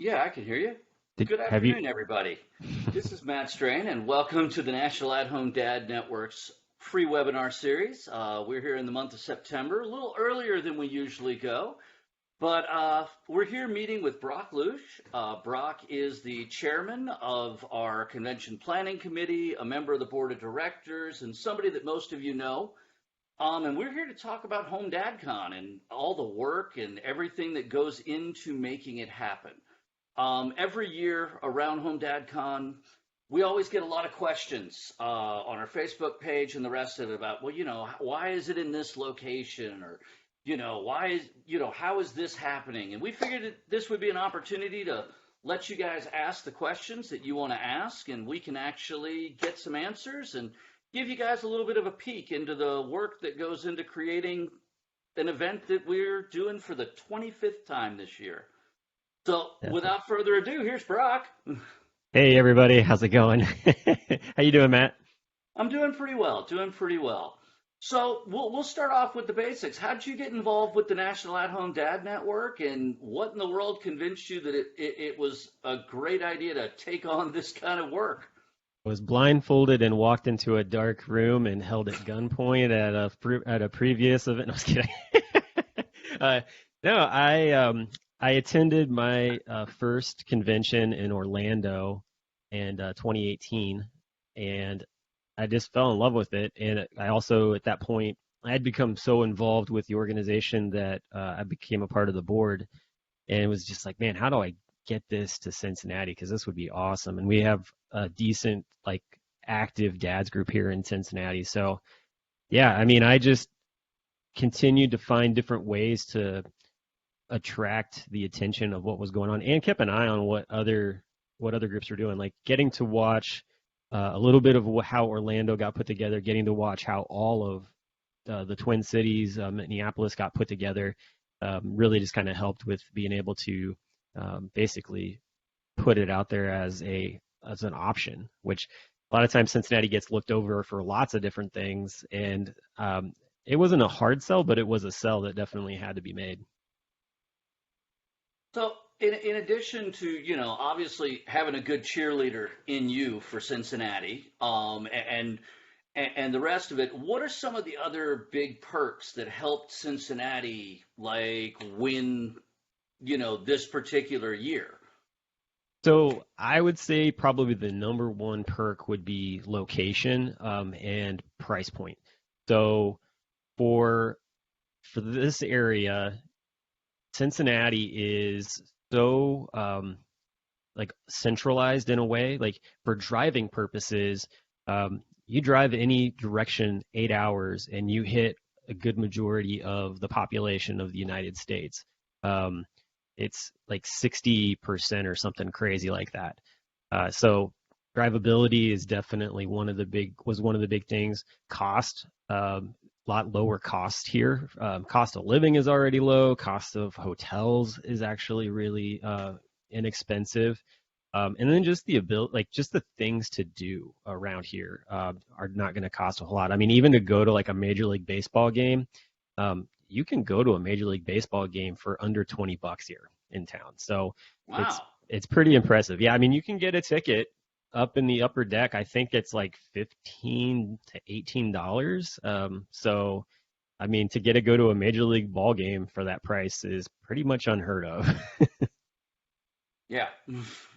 Yeah, I can hear you. Did Good have you? afternoon, everybody. This is Matt Strain, and welcome to the National At Home Dad Network's free webinar series. We're here in the month of September, a little earlier than we usually go, but we're here meeting with Brock Lusch. Brock is the chairman of our convention planning committee, a member of the board of directors, and somebody that most of you know. And we're here to talk about HomeDadCon and all the work and everything that goes into making it happen. Every year around HomeDadCon, we always get a lot of questions on our Facebook page and the rest of it about, well, why is it in this location? Or, how is this happening? And we figured that this would be an opportunity to let you guys ask the questions that you want to ask, and we can actually get some answers and give you guys a little bit of a peek into the work that goes into creating an event that we're doing for the 25th time this year. So Definitely. without further ado, here's Brock. Hey everybody, how's it going? How you doing, Matt? I'm doing pretty well, doing pretty well. So we'll start off with the basics. How did you get involved with the National At Home Dad Network, and what in the world convinced you that it was a great idea to take on this kind of work? I was blindfolded and walked into a dark room and held at gunpoint at a previous event. No, I was kidding. uh, no, I attended my first convention in Orlando in 2018, and I just fell in love with it. And I also, at that point, I had become so involved with the organization that I became a part of the board, and it was just like, man, how do I get this to Cincinnati? Because this would be awesome. And we have a decent, like, active dads group here in Cincinnati. So, yeah, I mean, I just continued to find different ways to attract the attention of what was going on, and kept an eye on what other groups were doing. Like getting to watch a little bit of how Orlando got put together, getting to watch how all of the Twin Cities, Minneapolis got put together, really just kind of helped with being able to basically put it out there as an option, which a lot of times Cincinnati gets looked over for lots of different things. And it wasn't a hard sell, but it was a sell that definitely had to be made. So in addition to, obviously having a good cheerleader in you for Cincinnati, and the rest of it, what are some of the other big perks that helped Cincinnati like win, this particular year? So I would say probably the number one perk would be location and price point. So for this area, Cincinnati is so like centralized in a way. Like for driving purposes, you drive any direction 8 hours and you hit a good majority of the population of the United States. Um, it's like 60% or something crazy like that. So drivability is definitely one of the big things. Cost, lot lower cost here. Cost of living is already low. Cost of hotels is actually really inexpensive. And then just the ability, like just the things to do around here are not going to cost a whole lot. I mean, even to go to like a Major League Baseball game, you can go to a Major League Baseball game for under $20 here in town. So it's Wow. it's pretty impressive. Yeah, I mean, you can get a ticket up in the upper deck. I think it's like $15 to $18. So I mean, to get to go to a Major League ball game for that price is pretty much unheard of. Yeah.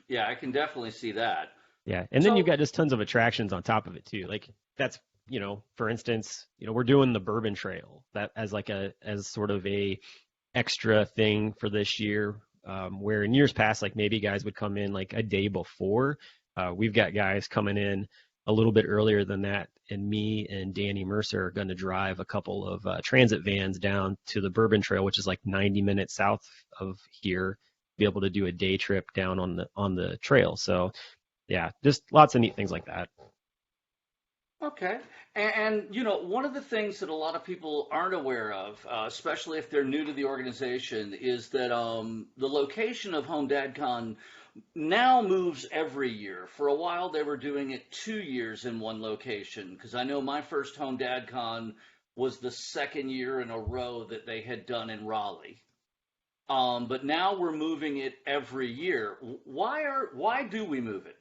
Yeah, I can definitely see that. Yeah, and then you've So, got just tons of attractions on top of it too. Like that's, for instance, we're doing the Bourbon Trail that as like as sort of a extra thing for this year. Where in years past, like maybe guys would come in like a day before. We've got guys coming in a little bit earlier than that, and me and Danny Mercer are going to drive a couple of transit vans down to the Bourbon Trail, which is like 90 minutes south of here, be able to do a day trip down on the trail. So yeah, just lots of neat things like that. okay. And one of the things that a lot of people aren't aware of, especially if they're new to the organization, is that the location of HomeDadCon now moves every year. For a while, they were doing it 2 years in one location, because I know my first HomeDadCon was the second year in a row that they had done in Raleigh. But now we're moving it every year. Why do we move it?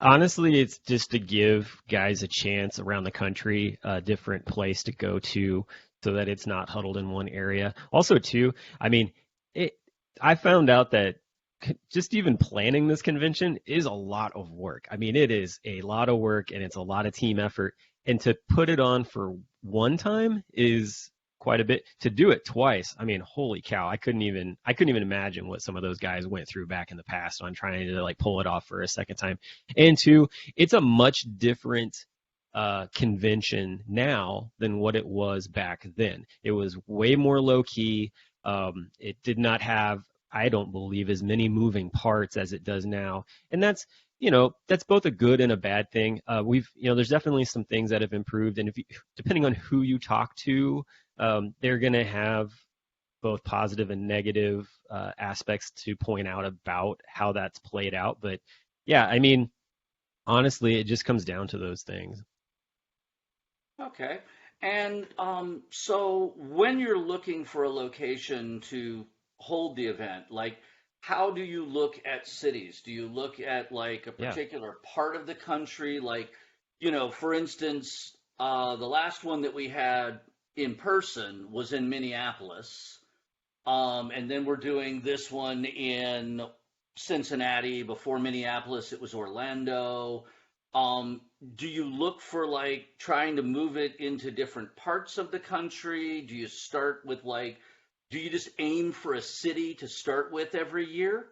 Honestly, it's just to give guys a chance around the country, a different place to go to so that it's not huddled in one area. Also, too, I mean, it, I found out that just even planning this convention is a lot of work. I mean, it is a lot of work and it's a lot of team effort. And to put it on for one time is quite a bit. To do it twice, I mean, holy cow, I couldn't even imagine what some of those guys went through back in the past on trying to like pull it off for a second time. And two, it's a much different convention now than what it was back then. It was way more low key. It did not have, I don't believe, as many moving parts as it does now. And that's both a good and a bad thing. There's definitely some things that have improved. And depending on who you talk to, they're going to have both positive and negative aspects to point out about how that's played out. But yeah, I mean, honestly, it just comes down to those things. Okay. And so when you're looking for a location to hold the event, like how do you look at cities? Do you look at like a Yeah. particular part of the country? Like, for instance, the last one that we had in person was in Minneapolis. And then we're doing this one in Cincinnati. Before Minneapolis, it was Orlando. Um, do you look for like trying to move it into different parts of the country? Do you start with like, do you just aim for a city to start with every year?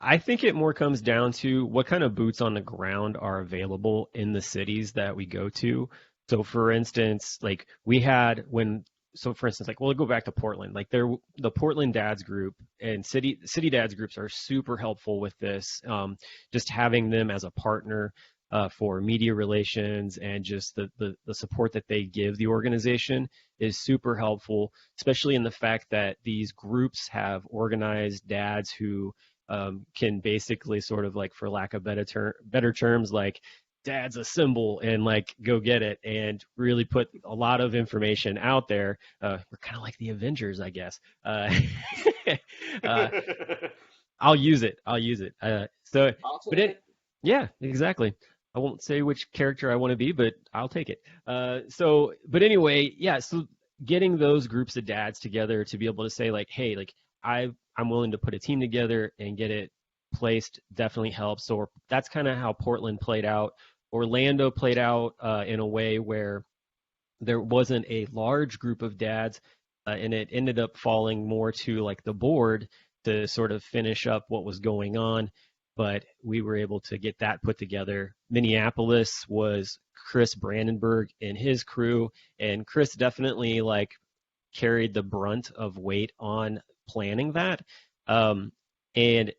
I think it more comes down to what kind of boots on the ground are available in the cities that we go to. So for instance, like we had when so for instance, like we'll go back to Portland. Like the Portland Dads group and city dads groups are super helpful with this. Just having them as a partner for media relations and just the support that they give the organization is super helpful, especially in the fact that these groups have organized dads who can basically sort of like, for lack of better terms, like dad's a symbol and like go get it and really put a lot of information out there. We're kind of like the Avengers, I guess. Uh, I'll use it. I'll use it. I'll But take it. yeah, exactly. I won't say which character I want to be, but I'll take it. But anyway, yeah. So getting those groups of dads together to be able to say like, hey, like I'm willing to put a team together and get it placed definitely helps. So that's kind of how Portland played out. Orlando played out in a way where there wasn't a large group of dads, and it ended up falling more to like the board to sort of finish up what was going on. But we were able to get that put together. Minneapolis was Chris Brandenburg and his crew, and Chris definitely like carried the brunt of weight on planning that. And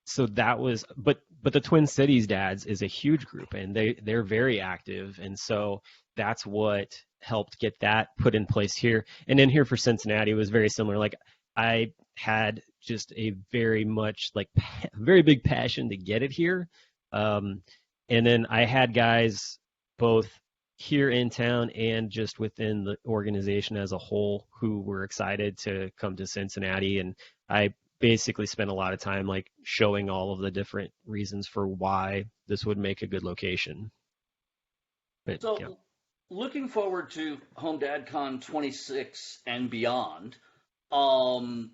so that was, but the Twin Cities dads is a huge group and they're very active, and so that's what helped get that put in place here. And then here for Cincinnati, it was very similar. Like I had just a very much like very big passion to get it here, um, and then I had guys both here in town and just within the organization as a whole who were excited to come to Cincinnati, and I basically spent a lot of time like showing all of the different reasons for why this would make a good location. But yeah. So, looking forward to HomeDadCon 26 and beyond, um,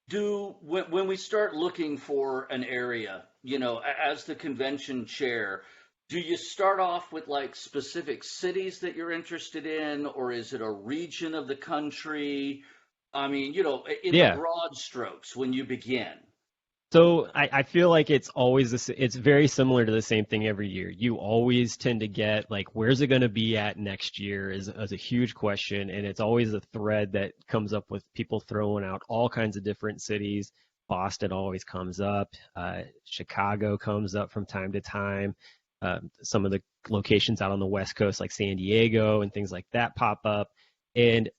when we start looking for an area, as the convention chair, do you start off with like specific cities that you're interested in, or is it a region of the country? I mean, in the Yeah. broad strokes when you begin. So I feel like it's always this, it's very similar to the same thing every year. You always tend to get like, where's it going to be at next year is a huge question. And it's always a thread that comes up with people throwing out all kinds of different cities. Boston always comes up. Chicago comes up from time to time. Some of the locations out on the West Coast, like San Diego and things like that, pop up. And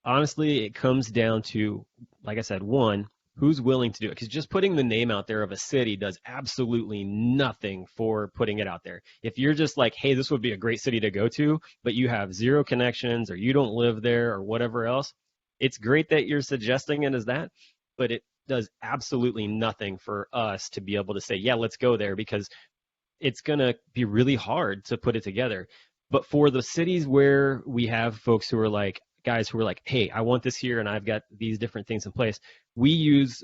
honestly, it comes down to, like I said, one, who's willing to do it? Because just putting the name out there of a city does absolutely nothing for putting it out there. If you're just like, hey, this would be a great city to go to, but you have zero connections or you don't live there or whatever else, it's great that you're suggesting it as that, but it does absolutely nothing for us to be able to say, yeah, let's go there, because it's going to be really hard to put it together. But for the cities where we have folks who are like, guys who are like, hey, I want this here and I've got these different things in place, we use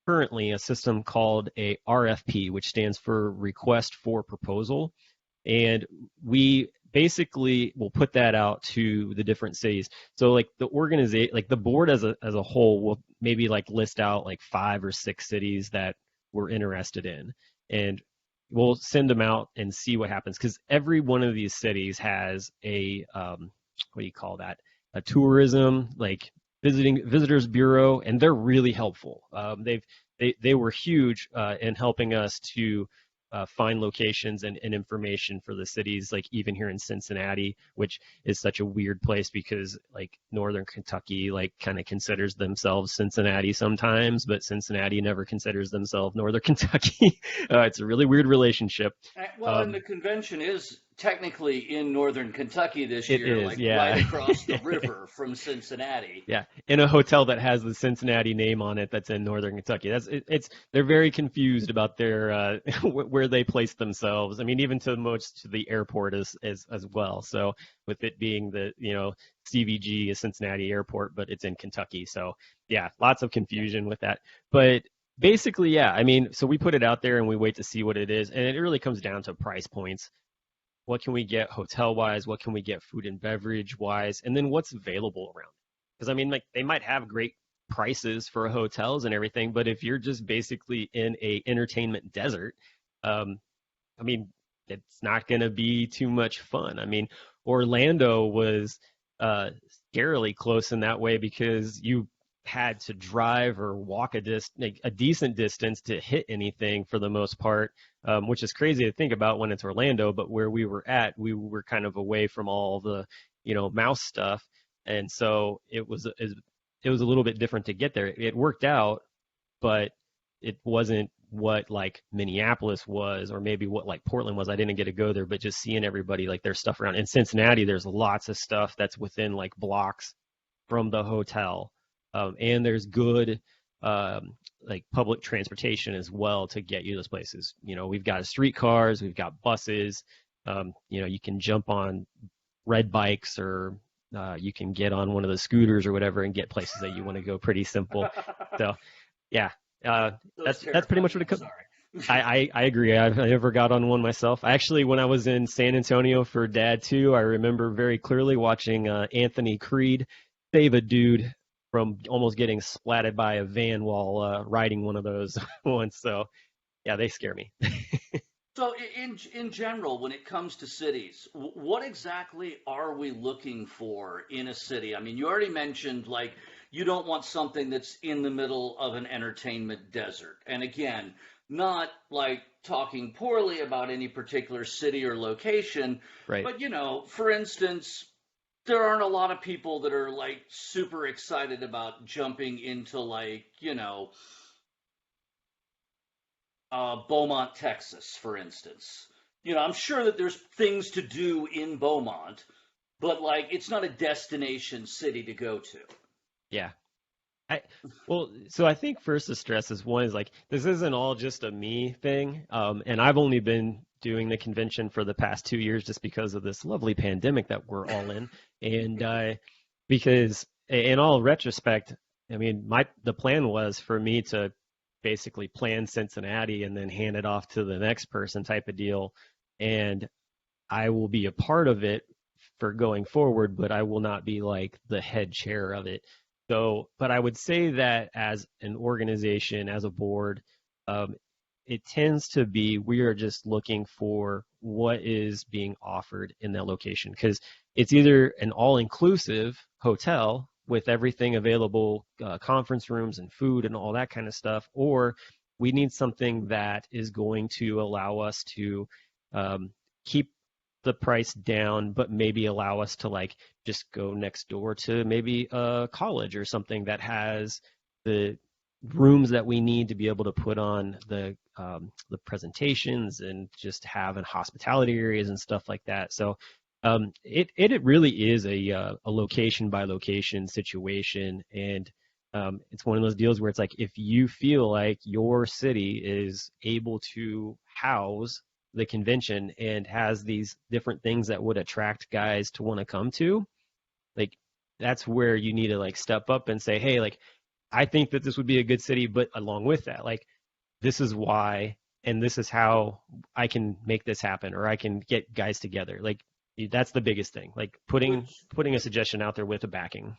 currently a system called a RFP, which stands for Request for Proposal. And we basically will put that out to the different cities. So like the organization, like the board as a whole will maybe like list out like 5 or 6 cities that we're interested in. And we'll send them out and see what happens, because every one of these cities has a what do you call that? A tourism like visitors bureau, and they're really helpful. They were huge in helping us to find locations and information for the cities, like even here in Cincinnati, which is such a weird place because like Northern Kentucky like kind of considers themselves Cincinnati sometimes, but Cincinnati never considers themselves Northern Kentucky. It's a really weird relationship. Well, and the convention is technically in Northern Kentucky this year, is, like yeah. right across the river from Cincinnati. Yeah, in a hotel that has the Cincinnati name on it, that's in Northern Kentucky. It's they're very confused about their where they place themselves. I mean, even to most to the airport as well. So with it being the CVG is Cincinnati Airport, but it's in Kentucky. So yeah, lots of confusion with that. But basically, yeah, I mean, so we put it out there and we wait to see what it is, and it really comes down to price points. What can we get hotel wise? What can we get food and beverage wise? And then what's available around? Because I mean, like they might have great prices for hotels and everything, but if you're just basically in a entertainment desert, I mean, it's not going to be too much fun. I mean, Orlando was scarily close in that way because you had to drive or walk a decent distance to hit anything for the most part, which is crazy to think about when it's Orlando. But where we were at, we were kind of away from all the mouse stuff, and so it was a little bit different to get there. It worked out, but it wasn't what like Minneapolis was, or maybe what like Portland was. I didn't get to go there, but just seeing everybody like their stuff around. In Cincinnati, there's lots of stuff that's within like blocks from the hotel. And there's good like public transportation as well to get you those places. We've got streetcars, we've got buses. You can jump on red bikes, or you can get on one of the scooters or whatever and get places that you want to go. Pretty simple. So yeah, that's pretty much what it comes. I agree. I never got on one myself. Actually, when I was in San Antonio for Dad 2, I remember very clearly watching Anthony Creed save a dude from almost getting splatted by a van while riding one of those once. So, yeah, they scare me. So, in general, when it comes to cities, what exactly are we looking for in a city? I mean, you already mentioned like you don't want something that's in the middle of an entertainment desert. And again, not like talking poorly about any particular city or location, right. But for instance, there aren't a lot of people that are like super excited about jumping into like, Beaumont, Texas, for instance. I'm sure that there's things to do in Beaumont, but like it's not a destination city to go to. Yeah. So I think first the stress is one is like, this isn't all just a me thing. And I've only been doing the convention for the past 2 years just because of this lovely pandemic that we're all in. And because in all retrospect, I mean, the plan was for me to basically plan Cincinnati and then hand it off to the next person type of deal. And I will be a part of it for going forward, but I will not be like the head chair of it. So, but I would say that as an organization, as a board, it tends to be we are just looking for what is being offered in that location, because it's either an all-inclusive hotel with everything available, conference rooms and food and all that kind of stuff, or we need something that is going to allow us to keep the price down, but maybe allow us to like just go next door to maybe a college or something that has the rooms that we need to be able to put on the presentations and just have in hospitality areas and stuff like that. So It really is a location by location situation, and it's one of those deals where it's like if you feel like your city is able to house the convention and has these different things that would attract guys to want to come to, like that's where you need to like step up and say, hey, like I think that this would be a good city, but along with that, like this is why and this is how I can make this happen or I can get guys together. Like that's the biggest thing. Like Which putting a suggestion out there with a backing.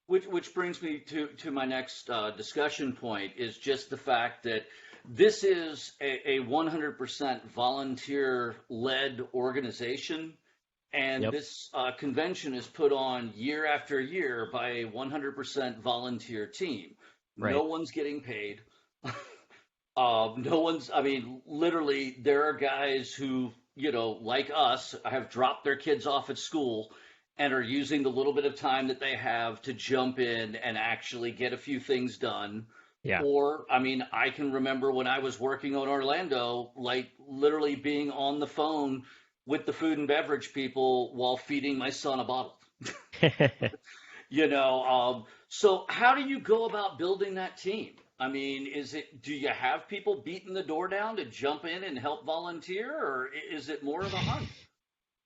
which brings me to my next discussion point is just the fact that this is a 100% volunteer led organization. And Yep. this convention is put on year after year by a 100% volunteer team. No Right. one's getting paid. No one's, I mean, literally, there are guys who, like us, have dropped their kids off at school and are using the little bit of time that they have to jump in and actually get a few things done. Yeah. Or, I mean, I can remember when I was working on Orlando, like literally being on the phone with the food and beverage people while feeding my son a bottle. So how do you go about building that team? I mean, do you have people beating the door down to jump in and help volunteer, or is it more of a hunt?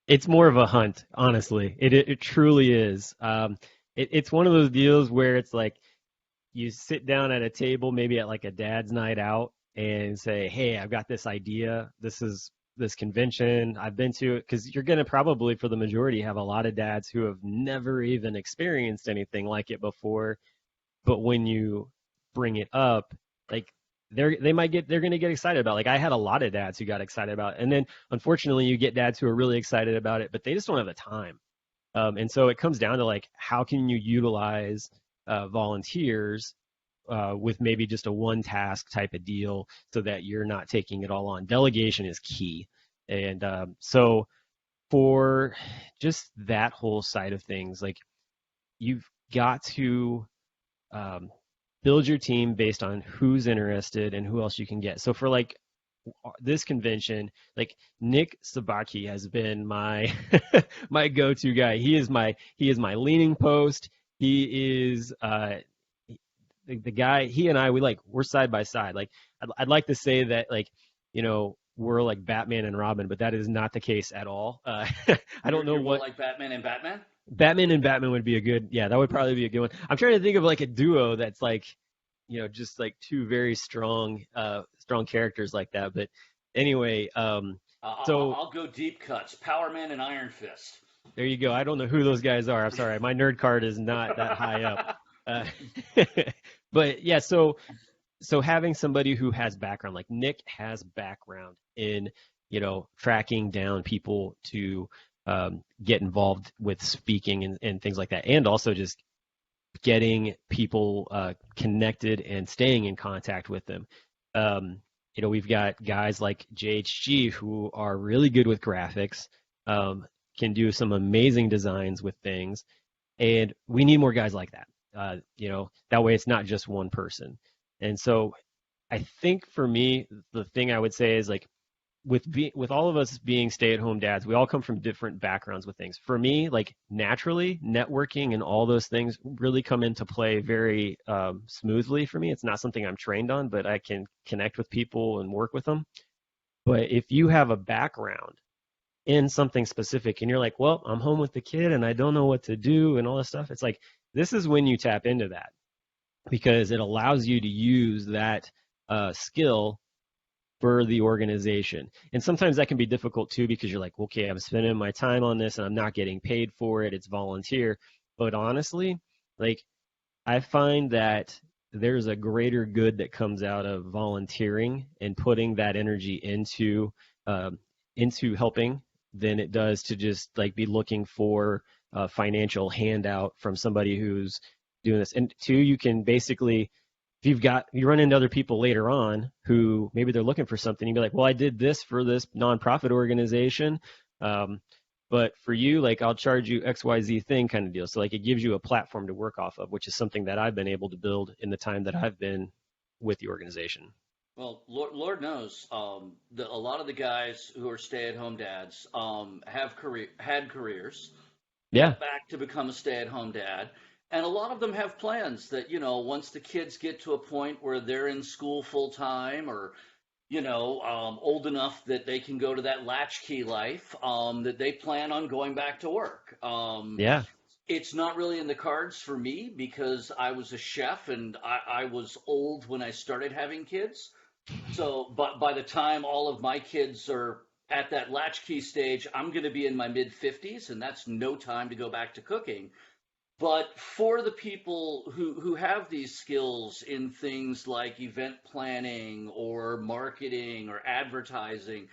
It's more of a hunt, honestly. It truly is. It's one of those deals where it's like you sit down at a table, maybe at like a dad's night out, and say, "Hey, I've got this idea. This is this convention. I've been to it," because you're gonna probably, for the majority, have a lot of dads who have never even experienced anything like it before. But when you bring it up, like they're gonna get excited about it. Like I had a lot of dads who got excited about it. And then unfortunately you get dads who are really excited about it, but they just don't have the time. And so it comes down to like how can you utilize volunteers with maybe just a one task type of deal so that you're not taking it all on. Delegation is key. And so for just that whole side of things, like you've got to um, build your team based on who's interested and who else you can get. So for like this convention, like Nick Sabaki has been my my go-to guy. He is my leaning post. He is the guy. He and I we're side by side. Like I'd like to say that like we're like Batman and Robin, but that is not the case at all. I don't know You're more what like Batman and Batman? Batman and Batman would be a good, yeah, that would probably be a good one. I'm trying to think of like a duo that's like, just like two very strong characters like that. But anyway, so I'll go deep cuts. Power Man and Iron Fist. there you go. I don't know who those guys are. I'm sorry, my nerd card is not that high up. Uh, but yeah, so having somebody who has background, like Nick has background in, tracking down people to get involved with speaking and things like that, and also just getting people connected and staying in contact with them. We've got guys like JHG who are really good with graphics, can do some amazing designs with things, and we need more guys like that. That way it's not just one person. And so I think for me, the thing I would say is like with all of us being stay-at-home dads, we all come from different backgrounds with things. For me, like naturally, networking and all those things really come into play very smoothly for me. It's not something I'm trained on, but I can connect with people and work with them. But if you have a background in something specific and you're like, well, I'm home with the kid and I don't know what to do and all this stuff, it's like this is when you tap into that because it allows you to use that skill for the organization. And sometimes that can be difficult too because you're like, okay, I'm spending my time on this and I'm not getting paid for it. It's volunteer. But honestly, like I find that there's a greater good that comes out of volunteering and putting that energy into helping than it does to just like be looking for a financial handout from somebody who's doing this. And two, you can basically if you run into other people later on who maybe they're looking for something, you'd be like, well, I did this for this nonprofit organization. But for you, like I'll charge you XYZ thing kind of deal. So like it gives you a platform to work off of, which is something that I've been able to build in the time that I've been with the organization. Well, Lord knows, a lot of the guys who are stay-at-home dads had careers, Yeah. went back to become a stay-at-home dad, and a lot of them have plans that, once the kids get to a point where they're in school full time or, old enough that they can go to that latchkey life, that they plan on going back to work. Yeah. It's not really in the cards for me because I was a chef and I was old when I started having kids. So, but by the time all of my kids are at that latchkey stage, I'm going to be in my mid 50s, and that's no time to go back to cooking. But for the people who have these skills in things like event planning or marketing or advertising,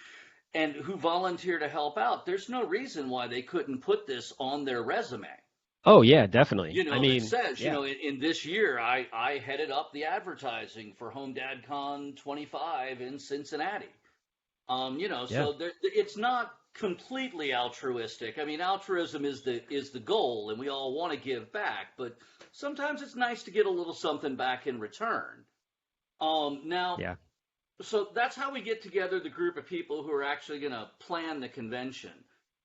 and who volunteer to help out, there's no reason why they couldn't put this on their resume. Oh yeah, definitely. I That mean, says, yeah. in this year, I headed up the advertising for HomeDadCon 25 in Cincinnati. Yeah. So it's not completely altruistic. I mean, altruism is the goal, and we all want to give back, but sometimes it's nice to get a little something back in return. Now, Yeah. so that's how we get together the group of people who are actually going to plan the convention.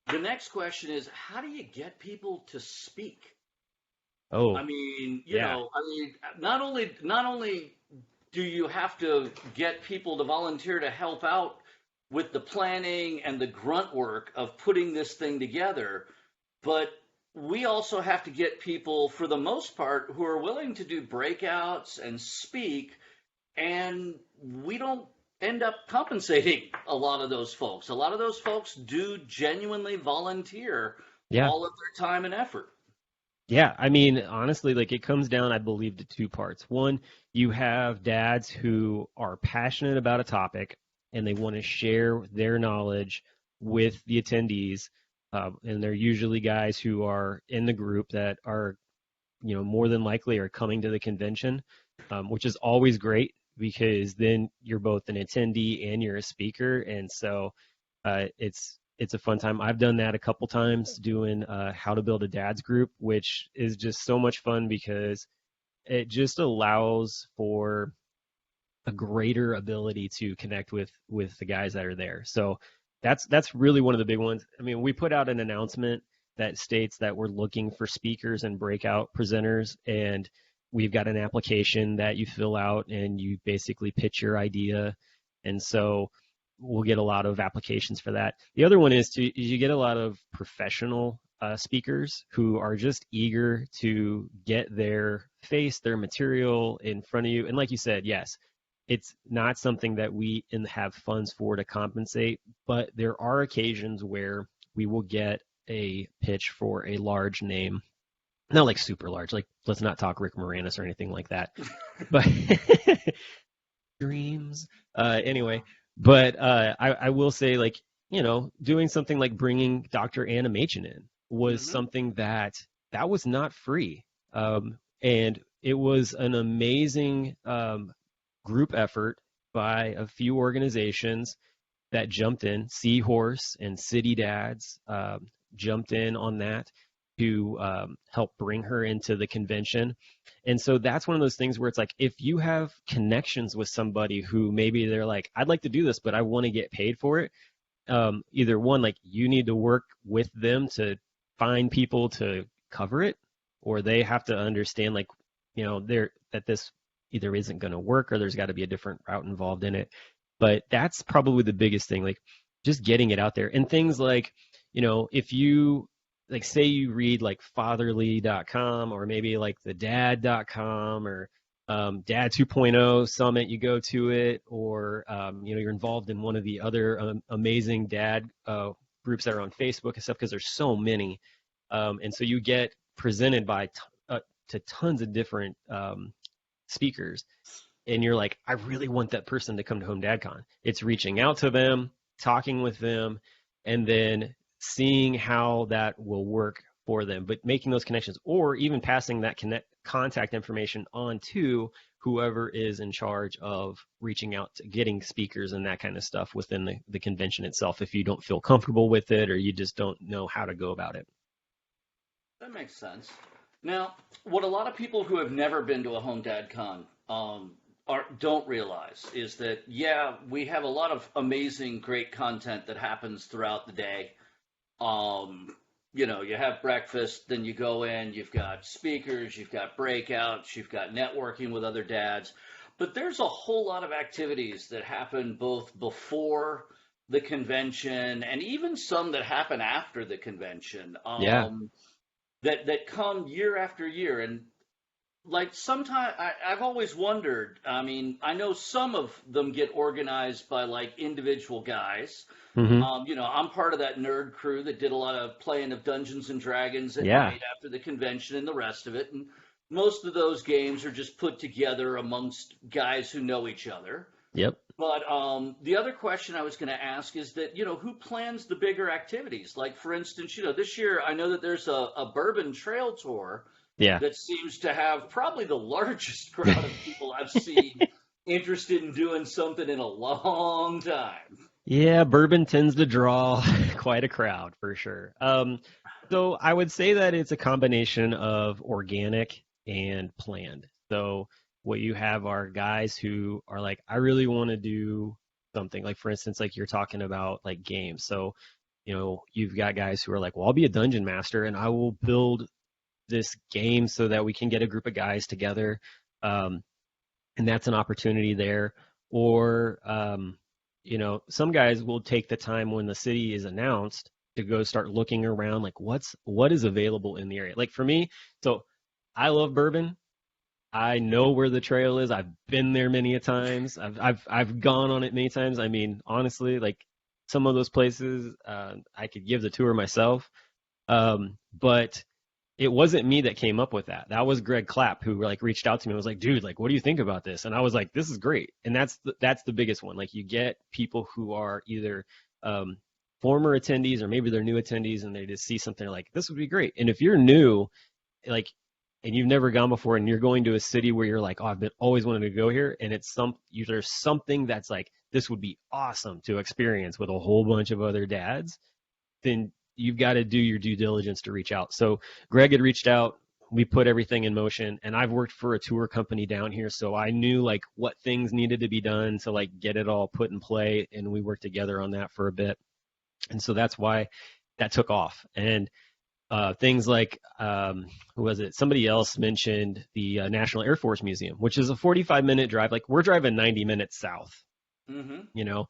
The next question is, how do you get people to speak? I Oh, mean, yeah. not only do you have to get people to volunteer to help out with the planning and the grunt work of putting this thing together, but we also have to get people, for the most part, who are willing to do breakouts and speak, and we don't end up compensating a lot of those folks. A lot of those folks do genuinely volunteer Yeah. all of their time and effort. Yeah, I mean, honestly, like it comes down, I believe, to two parts. One, you have dads who are passionate about a topic and they want to share their knowledge with the attendees. And they're usually guys who are in the group that are, more than likely are coming to the convention, which is always great because then you're both an attendee and you're a speaker. And so it's a fun time. I've done that a couple times doing how to build a dad's group, which is just so much fun because it just allows for a greater ability to connect with the guys that are there. So that's really one of the big ones. I mean, we put out an announcement that states that we're looking for speakers and breakout presenters, and we've got an application that you fill out and you basically pitch your idea. And so we'll get a lot of applications for that. The other one is you get a lot of professional speakers who are just eager to get their face, their material in front of you. And like you said, yes, it's not something that we have funds for to compensate, but there are occasions where we will get a pitch for a large name, not like super large, like let's not talk Rick Moranis or anything like that, but dreams. Anyway, but I will say, like, doing something like bringing Dr. Anna Machin in was Hmm. something that was not free. And it was an amazing group effort by a few organizations that jumped in. Seahorse and City Dads jumped in on that to help bring her into the convention. And so that's one of those things where it's like, if you have connections with somebody who maybe they're like, I'd like to do this, but I want to get paid for it. Either one, like you need to work with them to find people to cover it, or they have to understand, like, that this either isn't going to work or there's got to be a different route involved in it. But that's probably the biggest thing, like just getting it out there. And things like, if you like say you read like fatherly.com or maybe like the dad.com or Dad 2.0 Summit, you go to it, or you're involved in one of the other amazing dad groups that are on Facebook and stuff, because there's so many, and so you get presented by to tons of different speakers, and you're like, I really want that person to come to HomeDadCon. It's reaching out to them, talking with them, and then seeing how that will work for them, but making those connections, or even passing that contact information on to whoever is in charge of reaching out to getting speakers and that kind of stuff within the convention itself, if you don't feel comfortable with it or you just don't know how to go about it. That makes sense. Now, what a lot of people who have never been to a HomeDadCon don't realize is that, yeah, we have a lot of amazing, great content that happens throughout the day. Um, you have breakfast, then you go in, you've got speakers, you've got breakouts, you've got networking with other dads. But there's a whole lot of activities that happen both before the convention and even some that happen after the convention, Yeah. that come year after year. And like sometimes I've always wondered. I mean, I know some of them get organized by like individual guys. Hmm. I'm part of that nerd crew that did a lot of playing of Dungeons and Dragons at Yeah. night after the convention and the rest of it. And most of those games are just put together amongst guys who know each other. Yep. But the other question I was going to ask is that, who plans the bigger activities? Like, for instance, this year I know that there's a Bourbon Trail Tour Yeah. that seems to have probably the largest crowd of people I've seen interested in doing something in a long time. Yeah, bourbon tends to draw quite a crowd for sure. So I would say that it's a combination of organic and planned. So what you have are guys who are like, I really want to do something. Like for instance, like you're talking about like games. So, you've got guys who are like, well, I'll be a dungeon master and I will build this game so that we can get a group of guys together. Um, and that's an opportunity there. Or, some guys will take the time when the city is announced to go start looking around, like what is available in the area. Like for me, so I love Bourbon. I know where the trail is. I've been there many a times. I've gone on it many times. I mean, honestly, like some of those places, I could give the tour myself. But it wasn't me that came up with that. That was Greg Clapp who like reached out to me and was like, dude, like, what do you think about this? And I was like, this is great. And that's the biggest one. Like you get people who are either former attendees or maybe they're new attendees and they just see something like this would be great. And if you're new, like, and you've never gone before and you're going to a city where you're like, oh, I've been always wanted to go here. And there's something that's like, this would be awesome to experience with a whole bunch of other dads, then you've got to do your due diligence to reach out. So Greg had reached out. We put everything in motion, and I've worked for a tour company down here, so I knew like what things needed to be done to like get it all put in play, and we worked together on that for a bit. And so that's why that took off. And things like who was it? Somebody else mentioned the National Air Force Museum, which is a 45-minute drive. Like we're driving 90 minutes south. Mm-hmm.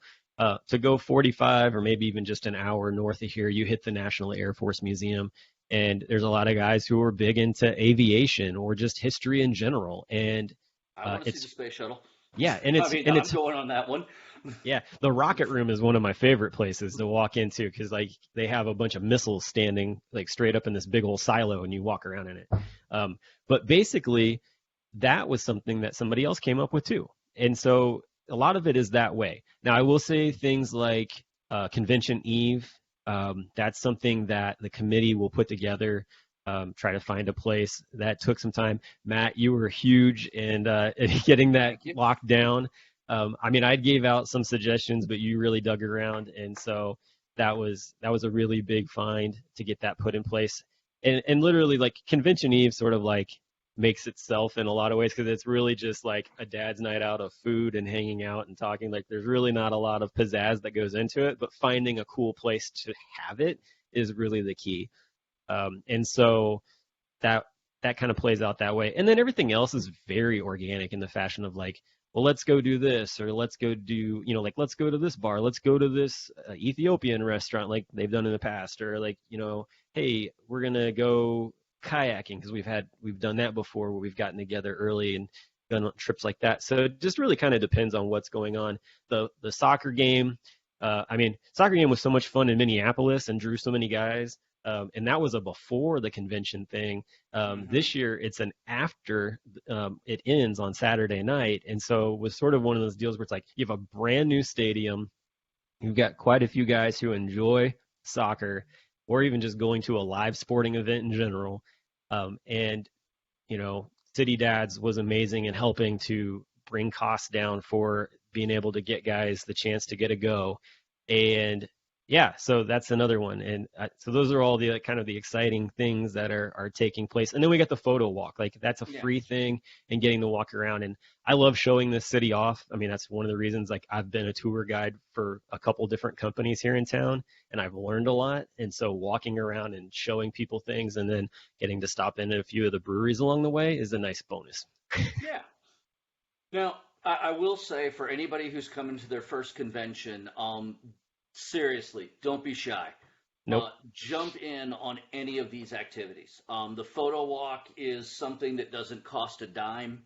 To go 45 or maybe even just an hour north of here, you hit the National Air Force Museum. And there's a lot of guys who are big into aviation or just history in general. And I want to see the space shuttle. Yeah, and I'm going on that one. Yeah, the rocket room is one of my favorite places to walk into because like they have a bunch of missiles standing like straight up in this big old silo, and you walk around in it. But basically, that was something that somebody else came up with too, and so a lot of it is that way. Now, I will say things like Convention Eve. That's something that the committee will put together. Try to find a place. That took some time. Matt, you were huge in getting that locked down. I mean, I gave out some suggestions, but you really dug around, and so that was a really big find to get that put in place. And literally, like Convention Eve, sort of like makes itself in a lot of ways because it's really just like a dad's night out of food and hanging out and talking. Like, there's really not a lot of pizzazz that goes into it, but finding a cool place to have it is really the key. And so that kind of plays out that way. And then everything else is very organic in the fashion of like, well, let's go do this, or let's go do, like, let's go to this bar, let's go to this Ethiopian restaurant like they've done in the past, or like, hey, we're going to go kayaking because we've done that before where we've gotten together early and done trips like that. So it just really kind of depends on what's going on. The soccer game, soccer game was so much fun in Minneapolis and drew so many guys. And that was a before the convention thing. This year, it's an after it ends on Saturday night. And so it was sort of one of those deals where it's like you have a brand new stadium. You've got quite a few guys who enjoy soccer or even just going to a live sporting event in general. And City Dads was amazing in helping to bring costs down for being able to get guys the chance to get a go. And yeah, so that's another one, and so those are all the kind of the exciting things that are taking place. And then we got the photo walk, like that's a Yeah. free thing, and getting to walk around. And I love showing this city off. I mean, that's one of the reasons. Like I've been a tour guide for a couple different companies here in town, and I've learned a lot. And so walking around and showing people things, and then getting to stop in at a few of the breweries along the way is a nice bonus. Yeah. Now, I will say for anybody who's coming to their first convention, seriously, don't be shy. Nope. Jump in on any of these activities. The photo walk is something that doesn't cost a dime.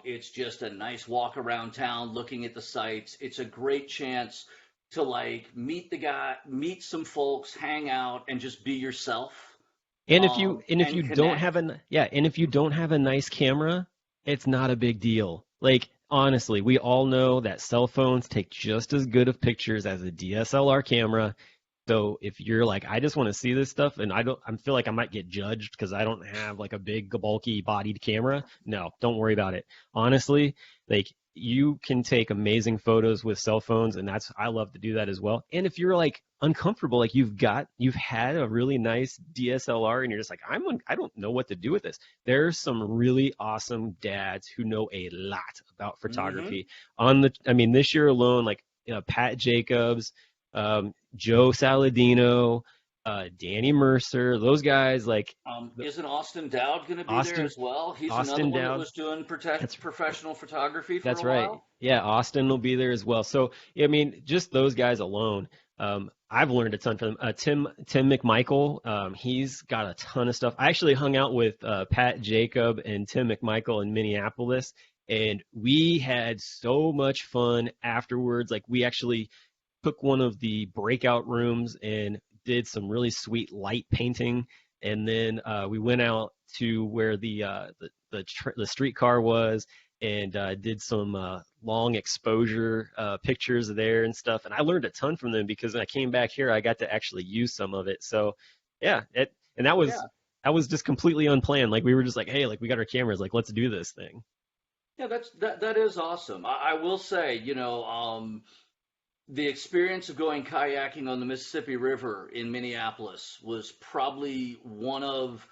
It's just a nice walk around town, looking at the sights. It's a great chance to like meet some folks, hang out, and just be yourself. And if And you don't connect. have and if you don't have a nice camera, it's not a big deal. Like honestly, we all know that cell phones take just as good of pictures as a DSLR camera. So if you're like, I just want to see this stuff and I feel like I might get judged because I don't have like a big bulky bodied camera. No, don't worry about it. Honestly, like you can take amazing photos with cell phones, and I love to do that as well. And if you're like uncomfortable, like you've had a really nice DSLR and you're just like, I don't know what to do with this. There's some really awesome dads who know a lot about Hmm. photography I mean, this year alone, like Pat Jacobs, Joe Saladino, Danny Mercer, those guys like the, Isn't Austin Dowd going to be there Austin as well? He's another Austin one that Dowd. was doing That's professional photography for that's a right. while. Yeah, Austin will be there as well. So I mean, just those guys alone. I've learned a ton from them. Tim McMichael, he's got a ton of stuff. I actually hung out with Pat Jacob and Tim McMichael in Minneapolis, and we had so much fun afterwards. Like we actually took one of the breakout rooms and did some really sweet light painting. And then we went out to where the streetcar was and did some long exposure pictures there and stuff. And I learned a ton from them because when I came back here, I got to actually use some of it. So yeah, and Yeah, that was just completely unplanned. Like we were just like, hey, like we got our cameras, like let's do this thing. yeah, that is awesome. I will say, the experience of going kayaking on the Mississippi River in Minneapolis was probably one of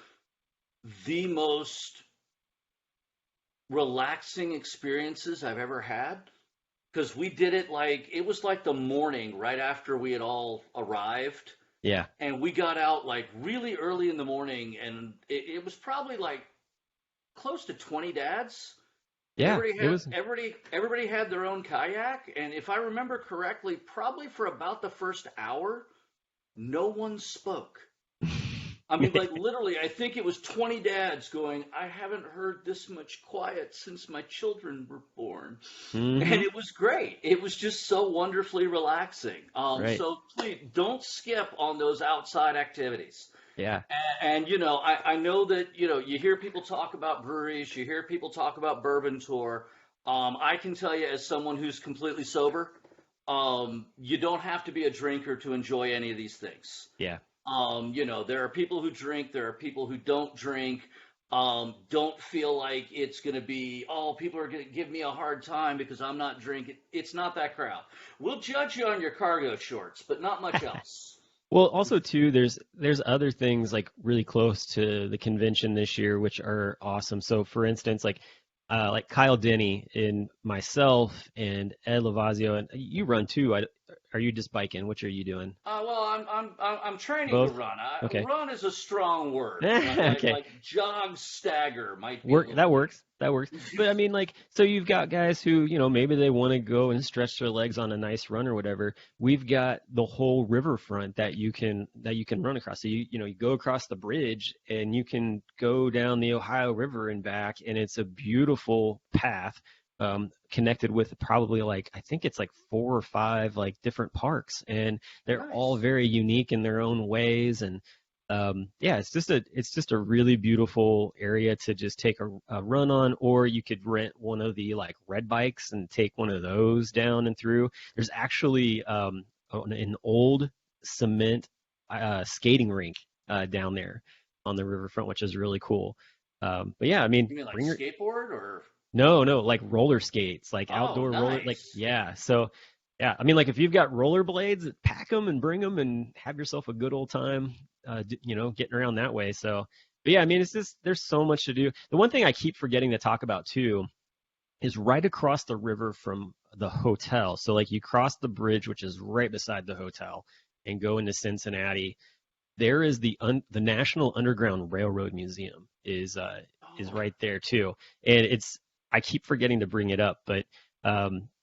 the most relaxing experiences I've ever had because we did it like it was like the morning right after we had all arrived, Yeah, and we got out like really early in the morning, and it was probably like close to 20 dads. yeah, it was. Everybody had their own kayak, and if I remember correctly, probably for about the first hour, no one spoke. I mean, like literally, I think it was 20 dads going, I haven't heard this much quiet since my children were born. And Hmm. it was great. It was just so wonderfully relaxing. Right. So please don't skip on those outside activities. Yeah. And I know that, you hear people talk about breweries, you hear people talk about Bourbon Tour. I can tell you as someone who's completely sober, you don't have to be a drinker to enjoy any of these things. Yeah. There are people who drink, there are people who don't drink. Don't feel like it's going to be, oh, people are going to give me a hard time because I'm not drinking. It's not that crowd. We'll judge you on your cargo shorts, but not much else. Well, also too, there's other things like really close to the convention this year, which are awesome. So, for instance, like Kyle Denny and myself and Ed Lavazio, and you run too. Are you just biking? What are you doing? Well, I'm training to Both? run. Okay. Run is a strong word. Okay. Like jog, stagger might be a Work little. that works. That works. But I mean, like, so you've got guys who, maybe they want to go and stretch their legs on a nice run or whatever. We've got the whole riverfront that you can run across. So you go across the bridge and you can go down the Ohio River and back, and it's a beautiful path. Connected with probably like I think it's like 4 or 5 like different parks, and they're all Nice. very unique in their own ways. And yeah, it's just a really beautiful area to just take a run on, or you could rent one of the like red bikes and take one of those down and through. There's actually an old cement skating rink down there on the riverfront, which is really cool. But yeah, I mean, You mean like bring your skateboard or? no, no, like roller skates, like Oh, outdoor roller, like nice. yeah. So Yeah, I mean, like if you've got rollerblades, pack them and bring them and have yourself a good old time, getting around that way. So, but yeah, I mean, it's just there's so much to do. The one thing I keep forgetting to talk about too is right across the river from the hotel. So like you cross the bridge, which is right beside the hotel, and go into Cincinnati. There is the National Underground Railroad Museum is Oh, right there too, and I keep forgetting to bring it up, but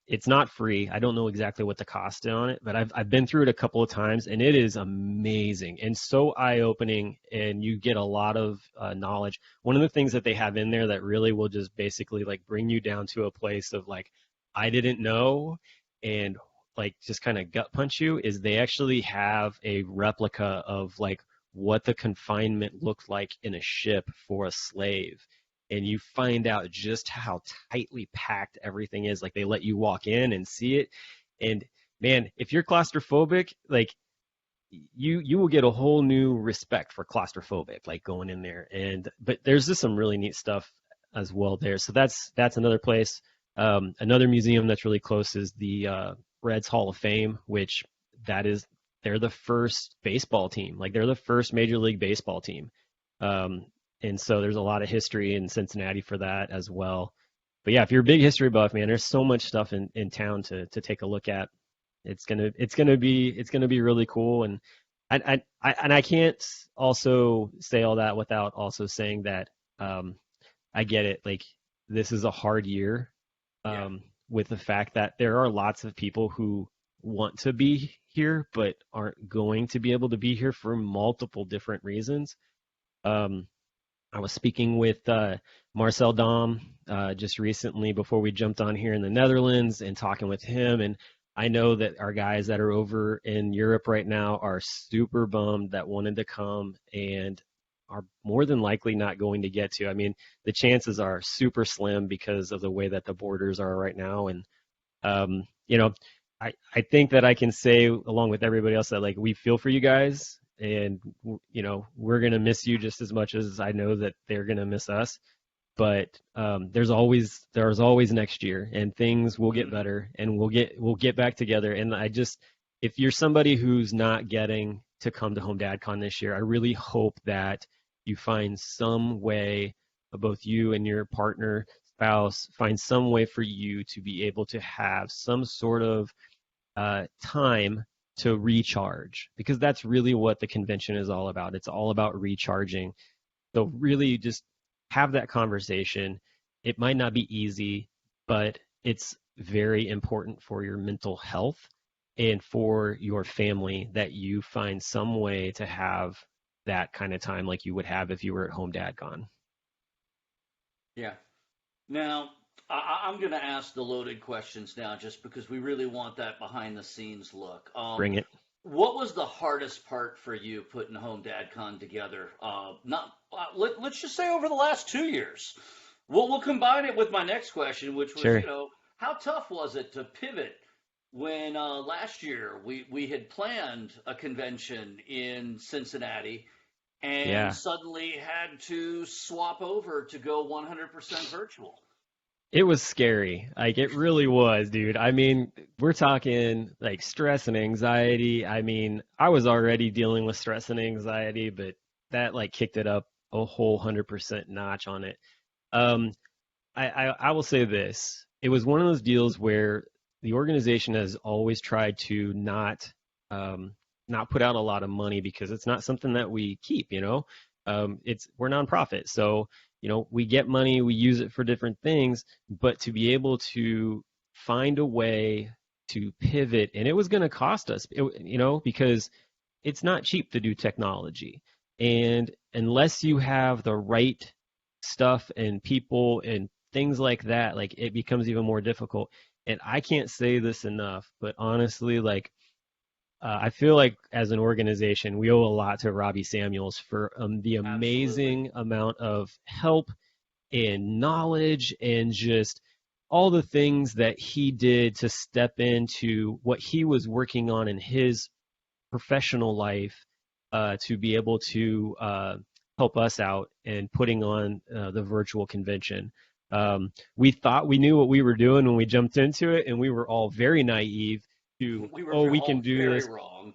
it's not free. I don't know exactly what the cost is on it, but I've been through it a couple of times, and it is amazing and so eye-opening, and you get a lot of knowledge. One of the things that they have in there that really will just basically like bring you down to a place of like, I didn't know, and like just kind of gut punch you is they actually have a replica of like what the confinement looked like in a ship for a slave, and you find out just how tightly packed everything is. Like they let you walk in and see it, and man, if you're claustrophobic, like you will get a whole new respect for claustrophobic, like going in there. And but there's just some really neat stuff as well there. So that's another place. Another museum that's really close is the Reds Hall of Fame, which that is they're the first baseball team. Like they're the first Major League Baseball team. Um, and so there's a lot of history in Cincinnati for that as well. But yeah, if you're a big history buff, man, there's so much stuff in town to take a look at. It's gonna be really cool, and I can't also say all that without also saying that I get it. Like this is a hard year, yeah. with the fact that there are lots of people who want to be here but aren't going to be able to be here for multiple different reasons. Um, I was speaking with Marcel Dom just recently before we jumped on here in the Netherlands and talking with him. And I know that our guys that are over in Europe right now are super bummed that wanted to come and are more than likely not going to get to. I mean, the chances are super slim because of the way that the borders are right now. And, um, you know, I think that I can say, along with everybody else, that like we feel for you guys, and we're gonna miss you just as much as I know that they're gonna miss us. But there's always next year, and things will get Mhm. better, and we'll get back together. And if you're somebody who's not getting to come to HomeDadCon this year, I really hope that you find some way, both you and your partner, spouse, find some way for you to be able to have some sort of time to recharge, because that's really what the convention is all about. It's all about recharging. So really just have that conversation. It might not be easy, but it's very important for your mental health and for your family that you find some way to have that kind of time like you would have if you were at home dad gone. Yeah. Now, I'm going to ask the loaded questions now just because we really want that behind the scenes look. Bring it. What was the hardest part for you putting Home DadCon together? Not let's just say over the last 2 years. We'll combine it with my next question, which was, Sure. how tough was it to pivot when last year we had planned a convention in Cincinnati and Yeah. suddenly had to swap over to go 100% virtual? It was scary. Like it really was, dude. I mean, we're talking like stress and anxiety. I mean, I was already dealing with stress and anxiety, but that like kicked it up a whole 100% notch on it. Um, I will say this. It was one of those deals where the organization has always tried to not put out a lot of money because it's not something that we keep. We're nonprofit, so we get money, we use it for different things, but to be able to find a way to pivot, and it was going to cost us, because it's not cheap to do technology, and unless you have the right stuff and people and things like that, like it becomes even more difficult. And I can't say this enough, but honestly, like I feel like as an organization, we owe a lot to Robbie Samuels for the Absolutely. amazing amount of help and knowledge and just all the things that he did to step into what he was working on in his professional life, to be able to help us out in putting on the virtual convention. We thought we knew what we were doing when we jumped into it, and we were all very naive. to, We were oh, we can all do very this, wrong.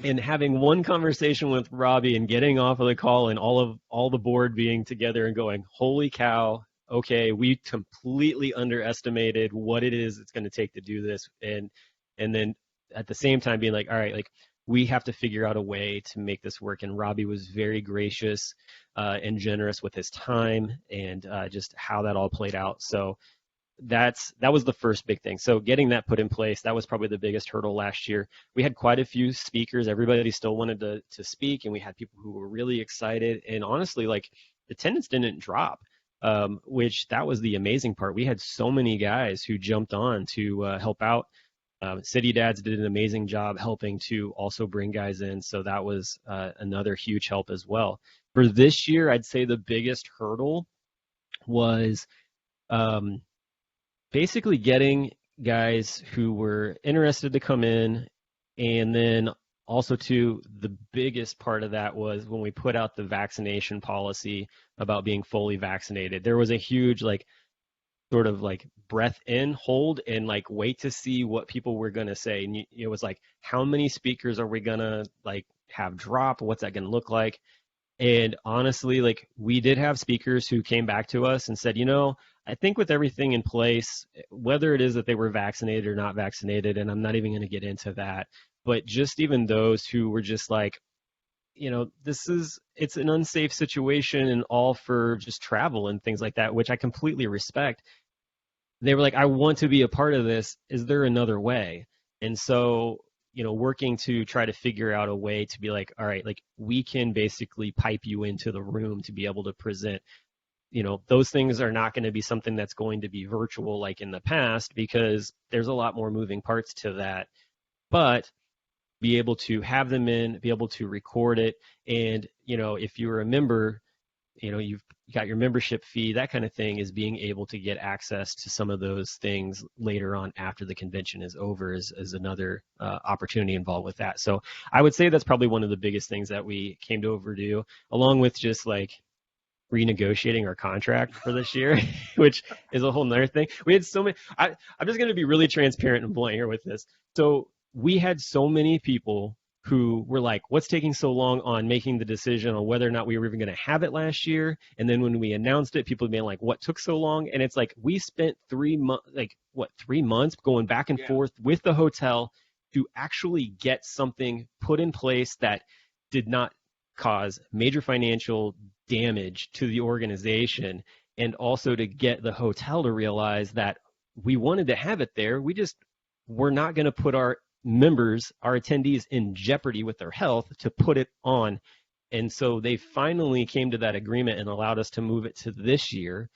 and having one conversation with Robbie and getting off of the call and all the board being together and going, holy cow, okay, we completely underestimated what it is it's going to take to do this, and then at the same time being like, all right, like we have to figure out a way to make this work. And Robbie was very gracious and generous with his time and just how that all played out. So that was the first big thing. So getting that put in place, that was probably the biggest hurdle last year. We had quite a few speakers. Everybody still wanted to speak, and we had people who were really excited. And honestly, like attendance didn't drop, which that was the amazing part. We had so many guys who jumped on to help out. City Dads did an amazing job helping to also bring guys in. So that was another huge help as well. For this year, I'd say the biggest hurdle was basically getting guys who were interested to come in, and then also too, the biggest part of that was when we put out the vaccination policy about being fully vaccinated. There was a huge like sort of like breath in, hold, and like wait to see what people were going to say. And it was like, how many speakers are we going to like have drop? What's that going to look like? And honestly, like we did have speakers who came back to us and said, I think with everything in place, whether it is that they were vaccinated or not vaccinated, and I'm not even going to get into that, but just even those who were just like, it's an unsafe situation and all for just travel and things like that, which I completely respect. They were like, I want to be a part of this. Is there another way? And so, working to try to figure out a way to be like, all right, like we can basically pipe you into the room to be able to present. Those things are not going to be something that's going to be virtual like in the past because there's a lot more moving parts to that. But be able to have them in, be able to record it. And, if you're a member, you've got your membership fee, that kind of thing is being able to get access to some of those things later on after the convention is over is another opportunity involved with that. So I would say that's probably one of the biggest things that we came to overdo, along with just like renegotiating our contract for this year, which is a whole nother thing. We had so many, I'm just going to be really transparent and blunt here with this. So we had so many people who were like, what's taking so long on making the decision on whether or not we were even going to have it last year? And then when we announced it, people being like, what took so long? And it's like, we spent 3 months, 3 months going back and forth with the hotel to actually get something put in place that did not cause major financial damage to the organization, and also to get the hotel to realize that we wanted to have it there. We're not going to put our members, our attendees in jeopardy with their health to put it on. And so they finally came to that agreement and allowed us to move it to this year.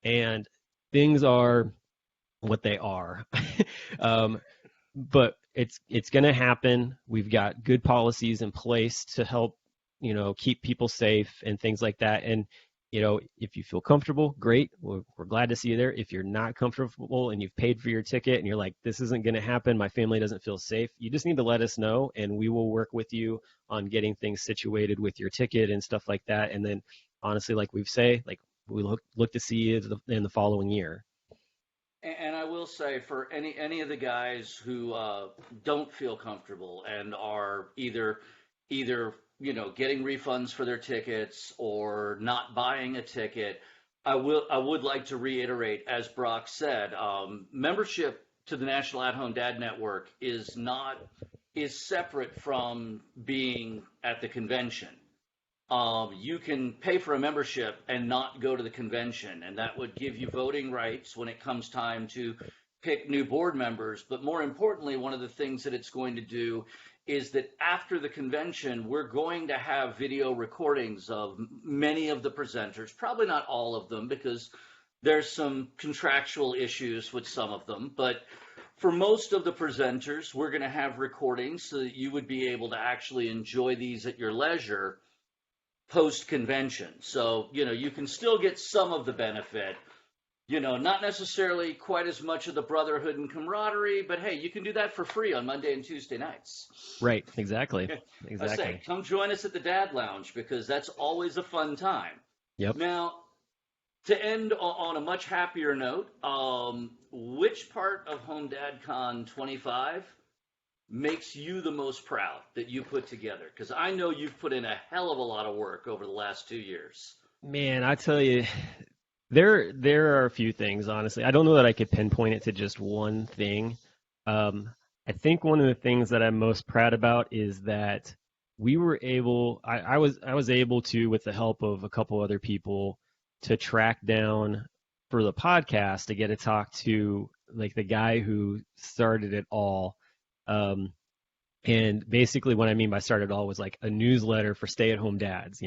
And things are what they are. But it's going to happen. We've got good policies in place to help, keep people safe and things like that. And, if you feel comfortable, great. We're glad to see you there. If you're not comfortable and you've paid for your ticket and you're like, this isn't going to happen, my family doesn't feel safe, you just need to let us know and we will work with you on getting things situated with your ticket and stuff like that. And then honestly, like we've say, like we look to see you in the following year. And I will say, for any of the guys who don't feel comfortable and are either getting refunds for their tickets or not buying a ticket, I would like to reiterate, as Brock said, membership to the National At Home Dad Network is separate from being at the convention. You can pay for a membership and not go to the convention, and that would give you voting rights when it comes time to pick new board members. But more importantly, one of the things that it's going to do is that after the convention, we're going to have video recordings of many of the presenters, probably not all of them because there's some contractual issues with some of them, but for most of the presenters, we're going to have recordings so that you would be able to actually enjoy these at your leisure post-convention. So, you can still get some of the benefit, not necessarily quite as much of the brotherhood and camaraderie, but hey, you can do that for free on Monday and Tuesday nights. Right, exactly. I say, come join us at the Dad Lounge because that's always a fun time. Yep. Now, to end on a much happier note, which part of HomeDadCon 25 makes you the most proud that you put together? Because I know you've put in a hell of a lot of work over the last 2 years. Man, I tell you, there are a few things, honestly. I don't know that I could pinpoint it to just one thing. I think one of the things that I'm most proud about is that we were able, I was able to, with the help of a couple other people, to track down for the podcast to get to talk to like the guy who started it all. Um, and basically, what I mean by started all was like a newsletter for stay-at-home dads,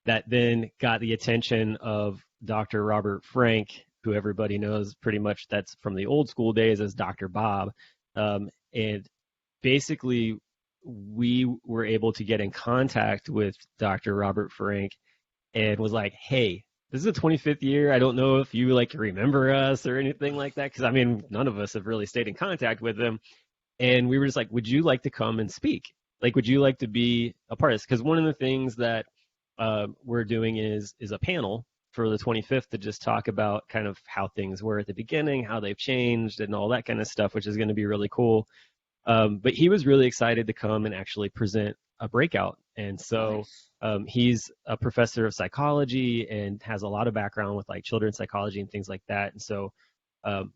that then got the attention of Dr. Robert Frank, who everybody knows pretty much that's from the old school days as Dr. Bob. And basically, we were able to get in contact with Dr. Robert Frank and was like, hey, this is the 25th year. I don't know if you like remember us or anything like that, because I mean, none of us have really stayed in contact with him. And we were just like, would you like to come and speak? Like, would you like to be a part of this? Because one of the things that we're doing is a panel for the 25th to just talk about kind of how things were at the beginning, how they've changed, and all that kind of stuff, which is going to be really cool. But he was really excited to come and actually present a breakout. And so Nice. he's a professor of psychology and has a lot of background with like children's psychology and things like that. And so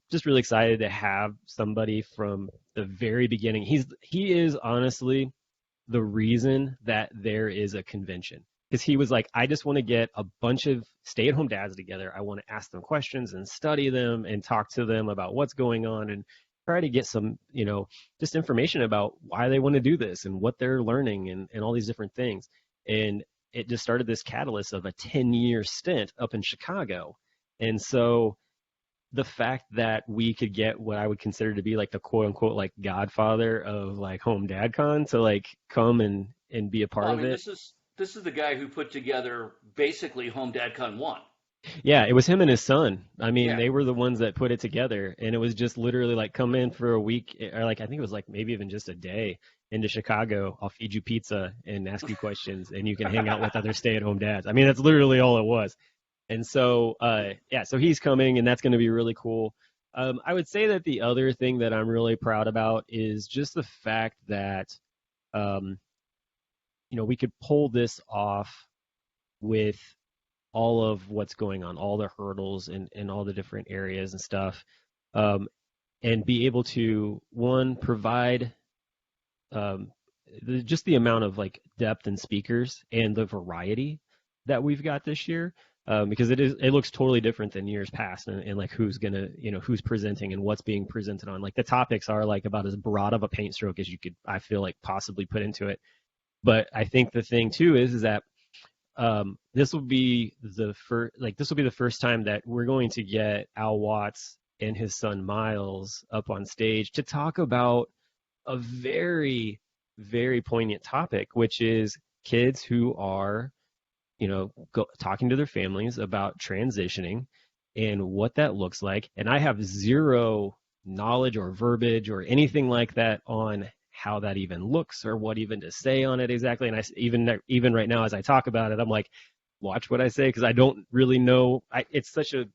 just really excited to have somebody from the very beginning. He is honestly the reason that there is a convention. Because he was like, I just want to get a bunch of stay-at-home dads together. I want to ask them questions and study them and talk to them about what's going on and try to get some, just information about why they want to do this and what they're learning and all these different things. And it just started this catalyst of a 10-year stint up in Chicago. And so the fact that we could get what I would consider to be like the quote unquote like godfather of like HomeDadCon to like come and be a Well, part I of mean, it. this is the guy who put together basically Home DadCon 1. Yeah, it was him and his son. I mean, Yeah. they were the ones that put it together, and it was just literally like come in for a week, or like I think it was like maybe even just a day into Chicago. I'll feed you pizza and ask you questions, and you can hang out with other stay-at-home dads. I mean, that's literally all it was. And so, yeah, so he's coming, and that's going to be really cool. I would say that the other thing that I'm really proud about is just the fact that, um, we could pull this off with all of what's going on, all the hurdles and all the different areas and stuff, um, and be able to, one, provide um, just the amount of like depth and speakers and the variety that we've got this year. Because it looks totally different than years past, and like who's gonna, who's presenting and what's being presented on. Like the topics are like about as broad of a paint stroke as you could, I feel like, possibly put into it. But I think the thing too is that this will be the first time that we're going to get Al Watts and his son Miles up on stage to talk about a very, very poignant topic, which is kids who are, talking to their families about transitioning and what that looks like. And I have zero knowledge or verbiage or anything like that on how that even looks or what even to say on it exactly. And even right now as I talk about it, I'm like, watch what I say, because I don't really know. It's such a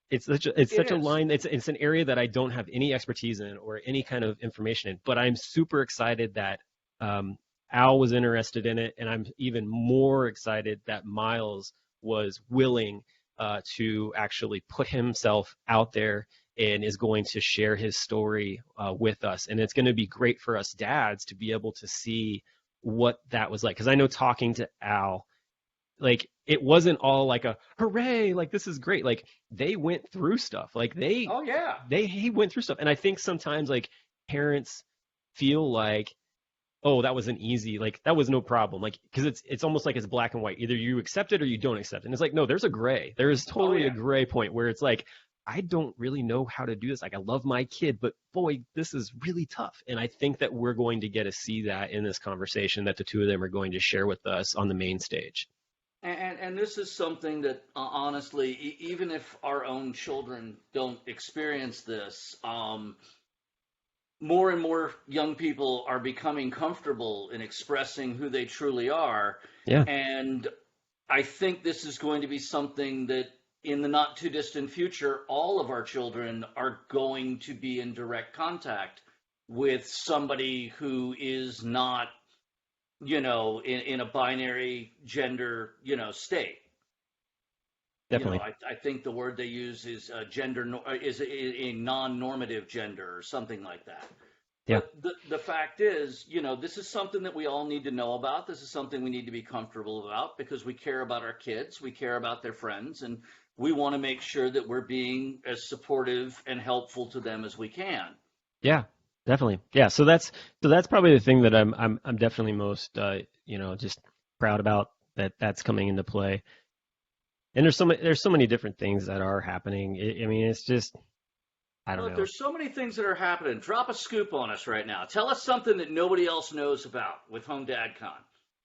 it's It such a is. line. It's an area that I don't have any expertise in or any kind of information in. But I'm super excited that Al was interested in it, and I'm even more excited that Miles was willing to actually put himself out there and is going to share his story with us. And it's going to be great for us dads to be able to see what that was like. Because I know talking to Al, like it wasn't all like a hooray, like this is great. Like they went through stuff. Like Oh yeah. he went through stuff. And I think sometimes like parents feel like, oh, that was an easy, like that was no problem. Like, because it's almost like it's black and white. Either you accept it or you don't accept it. And it's like, no, there's a gray. There is Oh totally a yeah. gray point where it's like, I don't really know how to do this. Like I love my kid, but boy, this is really tough. And I think that we're going to get to see that in this conversation that the two of them are going to share with us on the main stage. And this is something that honestly, even if our own children don't experience this, more and more young people are becoming comfortable in expressing who they truly are. Yeah. And I think this is going to be something that in the not too distant future, all of our children are going to be in direct contact with somebody who is not, in a binary gender, state. Definitely. I think the word they use is is a non-normative gender or something like that. Yeah. But the fact is, this is something that we all need to know about. This is something we need to be comfortable about because we care about our kids, we care about their friends, and we want to make sure that we're being as supportive and helpful to them as we can. Yeah. Definitely. Yeah. So that's probably the thing that I'm definitely most just proud about that's coming into play. And there's so many different things that are happening. I mean, it's just I don't Look, know. there's so many things that are happening. Drop a scoop on us right now. Tell us something that nobody else knows about with HomeDadCon.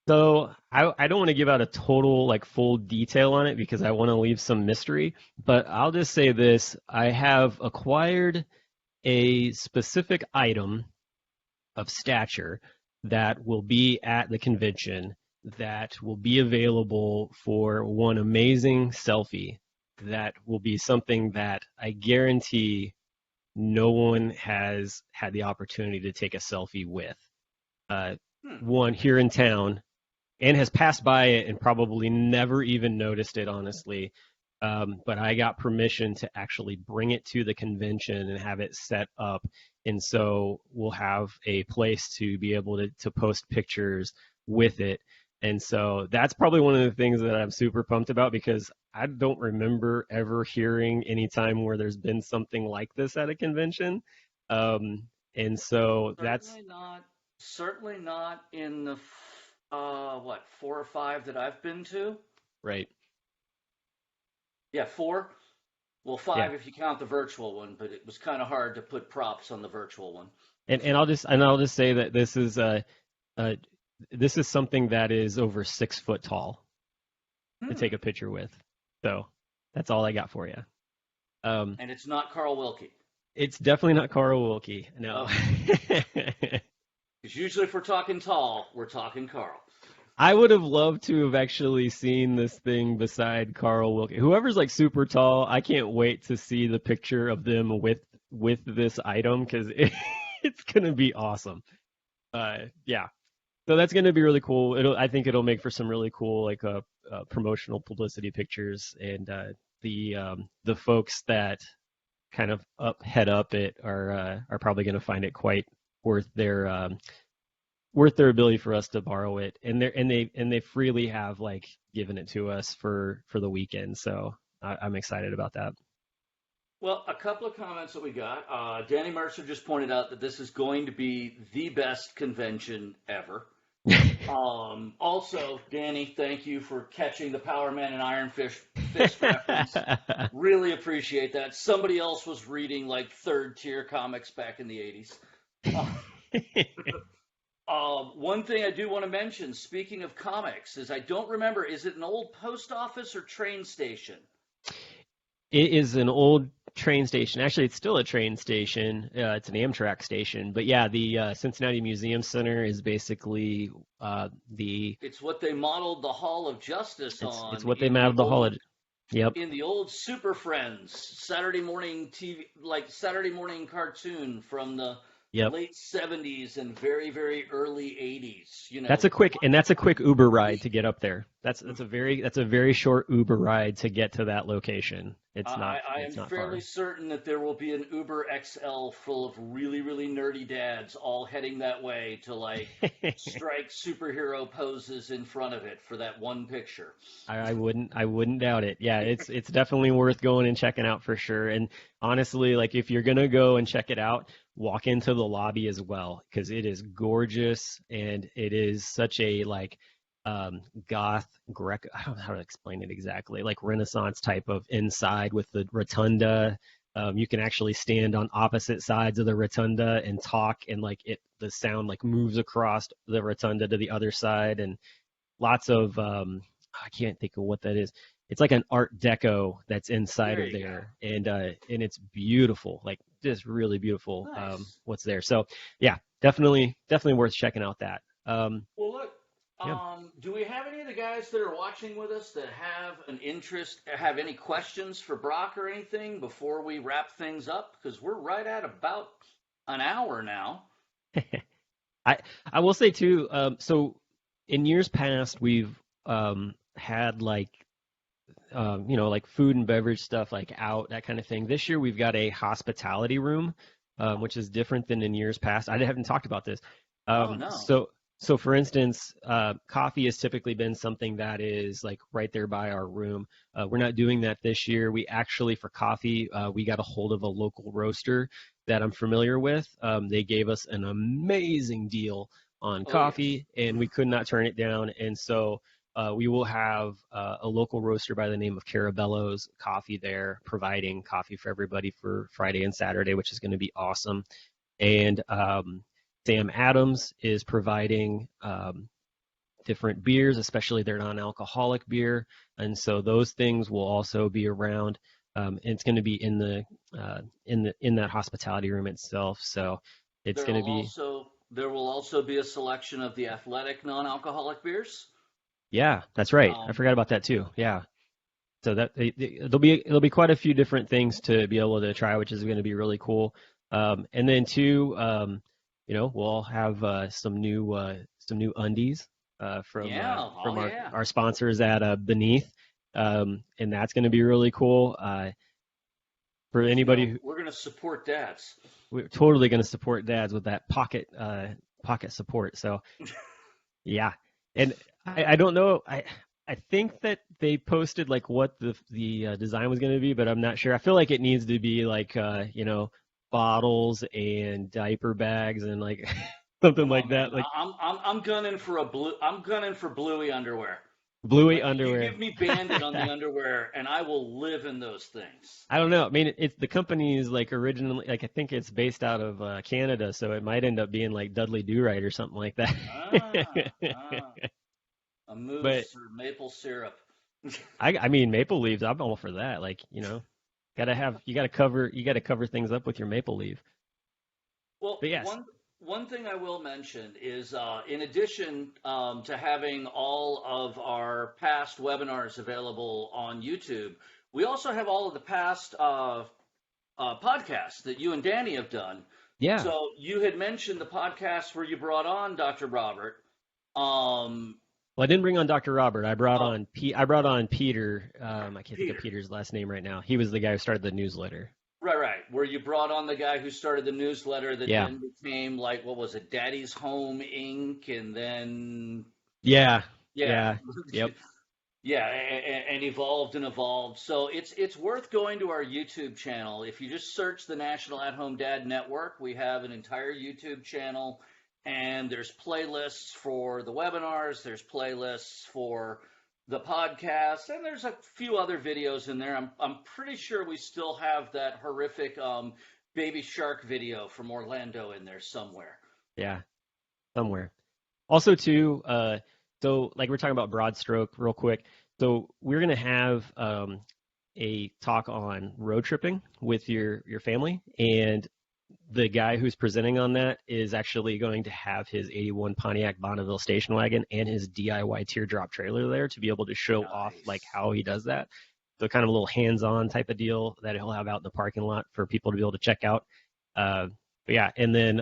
So I don't want to give out a total like full detail on it because I want to leave some mystery, but I'll just say this. I have acquired a specific item of stature that will be at the convention that will be available for one amazing selfie that will be something that I guarantee no one has had the opportunity to take a selfie with. Uh, Hmm. One here in town and has passed by it and probably never even noticed it, honestly. But I got permission to actually bring it to the convention and have it set up. And so we'll have a place to be able to post pictures with it. And so that's probably one of the things that I'm super pumped about because I don't remember ever hearing any time where there's been something like this at a convention. And so that's Certainly not in the what, 4 or 5 that I've been to. right. Yeah, 4. Well, Yeah. 5 if you count the virtual one, but it was kind of hard to put props on the virtual one. And I'll just say that uh, this is something that is over 6 foot tall to Hmm. take a picture with. So that's all I got for you. Um, And it's not Carl Wilkie. it's definitely not Carl Wilkie. No. Okay. Because usually if we're talking tall, we're talking Carl. I would have loved to have actually seen this thing beside Carl Wilkie. Whoever's like super tall, I can't wait to see the picture of them with this item because it's gonna be awesome. Yeah. So that's going to be really cool. I think it'll make for some really cool like promotional publicity pictures, and the folks that kind of head up it are probably going to find it quite worth their ability for us to borrow it, and they freely have like given it to us for the weekend. So I'm excited about that. Well, a couple of comments that we got. Danny Mercer just pointed out that this is going to be the best convention ever. Also, Danny, thank you for catching the Power Man and Iron Fist reference. Really appreciate that. Somebody else was reading like third tier comics back in the 80s. One thing I do want to mention, speaking of comics, is I don't remember, is it an old post office or train station? It is an old train station. Actually, it's still a train station. It's an Amtrak station. But yeah, the Cincinnati Museum Center is basically the. It's what they modeled the Hall of Justice It's on what they modeled the Hall. Yep. in the old Super Friends Saturday morning TV, like Saturday morning cartoon from the Yep. late 70s and very, very early 80s. That's a quick Uber ride to get up there. That's a very short Uber ride to get to that location. It's not I am it's not fairly far. certain that there will be an Uber XL full of really, really nerdy dads all heading that way to like strike superhero poses in front of it for that one picture. I wouldn't doubt it. Yeah, it's definitely worth going and checking out for sure. And honestly, like if you're gonna go and check it out, walk into the lobby as well because it is gorgeous and it is such a like goth Greco. I don't know how to explain it exactly. Like Renaissance type of inside with the rotunda. You can actually stand on opposite sides of the rotunda and talk, and like the sound like moves across the rotunda to the other side, and lots of I can't think of what that is. It's like an Art Deco that's inside There of you go. there, and it's beautiful, like just really beautiful. Nice. What's there? So yeah, definitely worth checking out that. Well, look, Yeah. do we have any of the guys that are watching with us that have an interest, have any questions for Brock or anything before we wrap things up? Because we're right at about an hour now. I I will say too. So in years past, we've had like like food and beverage stuff like out, that kind of thing. This year we've got a hospitality room, which is different than in years past. I haven't talked about this. Oh Um, no. so so for instance, coffee has typically been something that is like right there by our room. We're not doing that this year. We actually for coffee, we got a hold of a local roaster that I'm familiar with. They gave us an amazing deal on Oh yes. coffee, and we could not turn it down. And so we will have a local roaster by the name of Carabello's Coffee there, providing coffee for everybody for Friday and Saturday, which is going to be awesome. And Sam Adams is providing different beers, especially their non-alcoholic beer, and so those things will also be around. And it's going to be in the in that hospitality room itself. So it's There going to will be also there will also be a selection of the athletic non-alcoholic beers. yeah, that's right. I Um, forgot about that too. Yeah. So that there'll be quite a few different things to be able to try, which is going to be really cool. And then too, we'll have some new undies yeah. Oh from yeah. our sponsors at Beneath, and that's going to be really cool. For Because anybody who we're gonna support dads. we're totally going to support dads with that pocket support. So yeah, and I don't know. I think that they posted like what the design was going to be, but I'm not sure. I feel like it needs to be like bottles and diaper bags and like something Come like on, man. that, like I'm gunning for a blue. I'm gunning for bluey underwear. bluey Like you underwear. give me Bandit on the underwear, and I will live in those things. I don't know. I mean, it's the company is like originally like I think it's based out of Canada, so it might end up being like Dudley Do Right or something like that. Ah, ah, a But mousse or maple syrup. I mean, maple leaves. I'm all for that. Like you gotta cover things up with your maple leaf. Well, But yes, one thing I will mention is, in addition to having all of our past webinars available on YouTube, we also have all of the past podcasts that you and Danny have done. yeah. So you had mentioned the podcast where you brought on Dr. Robert. Um, Well, I didn't bring on Dr. Robert. oh, I brought on Peter. I can't think of Peter. Peter's last name right now. He was the guy who started the newsletter. Right, right. Where you brought on the guy who started the newsletter that Yeah. then became like, what was it, Daddy's Home Inc. And then, Yeah. yeah. Yeah. Yep. Yeah, and evolved and evolved. So it's worth going to our YouTube channel. If you just search the National At Home Dad Network, we have an entire YouTube channel, and there's playlists for the webinars, there's playlists for the podcast, and there's a few other videos in there. I'm pretty sure we still have that horrific baby shark video from Orlando in there somewhere. Yeah. Somewhere. Also, too, so like we're talking about broad stroke real quick. So we're gonna have a talk on road tripping with your family, and the guy who's presenting on that is actually going to have his '81 Pontiac Bonneville station wagon and his DIY teardrop trailer there to be able to show off like Nice. how he does that. So kind of a little hands-on type of deal that he'll have out in the parking lot for people to be able to check out. Uh, but yeah, and then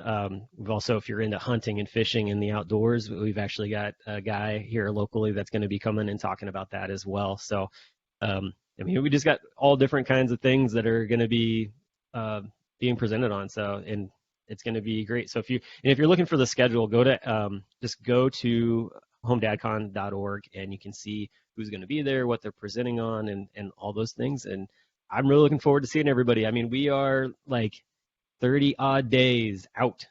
we've also, if you're into hunting and fishing in the outdoors, we've actually got a guy here locally that's going to be coming and talking about that as well. So, I mean, we just got all different kinds of things that are going to be uh, being presented on. So, and it's going to be great. So if you're looking for the schedule, just go to homedadcon.org and you can see who's going to be there, what they're presenting on, and all those things. And I'm really looking forward to seeing everybody. I mean, we are like 30 odd days out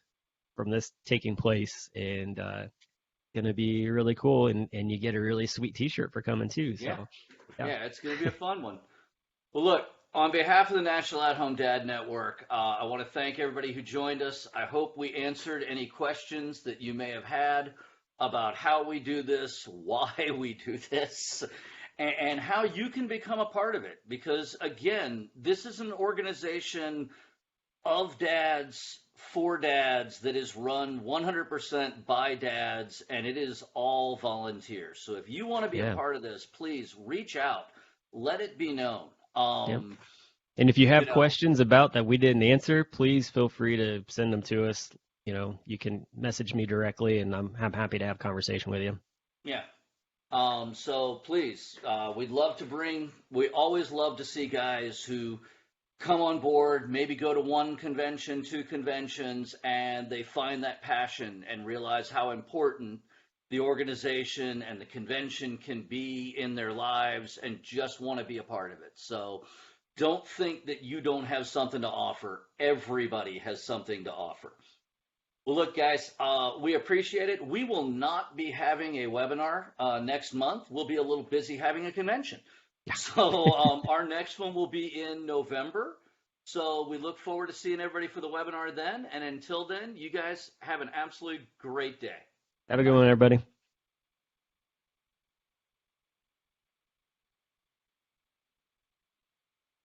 from this taking place, and going to be really cool. And you get a really sweet T-shirt for coming too. Yeah, So yeah, yeah, it's going to be a fun one. Well, look, on behalf of the National At Home Dad Network, I want to thank everybody who joined us. I hope we answered any questions that you may have had about how we do this, why we do this, and how you can become a part of it. Because, again, this is an organization of dads for dads that is run 100% by dads, and it is all volunteers. So if you want to be a yeah, part of this, please reach out. Let it be known. yep. And if you You have know, questions about that we didn't answer, please feel free to send them to us. You can message me directly, and I'm happy to have conversation with you. yeah. So please, we always love to see guys who come on board, maybe go to one convention, two conventions, and they find that passion and realize how important the organization and the convention can be in their lives and just want to be a part of it. So don't think that you don't have something to offer. Everybody has something to offer. Well, look, guys, we appreciate it. We will not be having a webinar next month. We'll be a little busy having a convention. So our next one will be in November. So we look forward to seeing everybody for the webinar then. And until then, you guys have an absolutely great day. Have a good one, everybody.